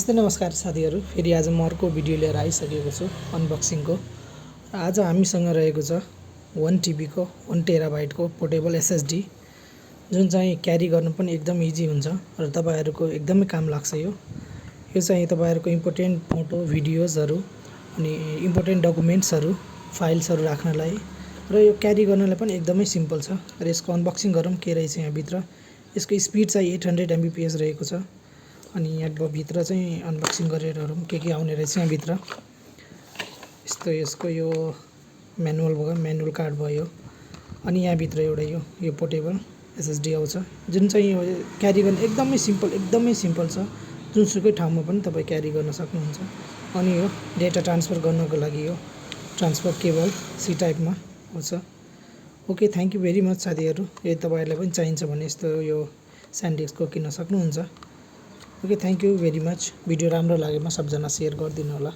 नमस्ते नमस्कार साथीहरू, फेरि आज म अर्को भिडियो लिएर आइसकेको छु अनबक्सिङको। आज हामीसँग रहेको छ 1 TB को 1 टेराबाइटको पोर्टेबल SSD, जुन चाहिँ क्यारी गर्नु पनि एकदम इजी हुन्छ र तपाईहरुको एकदमै काम लाग्छ। यो चाहिँ तपाईहरुको इम्पोर्टेन्ट फोटो भिडियोजहरु अनि इम्पोर्टेन्ट डकुमेन्ट्सहरु फाइल्सहरु राख्नलाई र यो क्यारी गर्नलाई पनि एकदमै सिम्पल छ। र यसको अनबक्सिङ गरौँ के रहेछ यहाँ भित्र। यसको स्पिड चाहिँ 800 Mbps रहेको छ। अनि यहाँ भित्र चाहिँ अनबक्सिङ गरेर हेरौँ के आउने रहेछ यहाँ भित्र। यस्तो यसको यो म्यानुअल भयो, म्यानुअल कार्ड भयो। अनि यहाँ भित्र एउटा यो पोर्टेबल SSD आउँछ, जुन चाहिँ यो क्यारी गर्न एकदमै सिम्पल छ। जुनसुकै ठाउँमा पनि तपाई क्यारी गर्न सक्नुहुन्छ। अनि यो डेटा ट्रान्सफर गर्नको लागि यो ट्रान्सफर केबल C टाइपमा आउँछ। Okay, thank you very much साथीहरु। यदि तपाईहरुलाई पनि चाहिन्छ भने यस्तो यो SanDiskको किन्न सक्नुहुन्छ। Okay, thank you very much. Video राम्रो लागेमा सबजना शेयर गरिदिनु होला।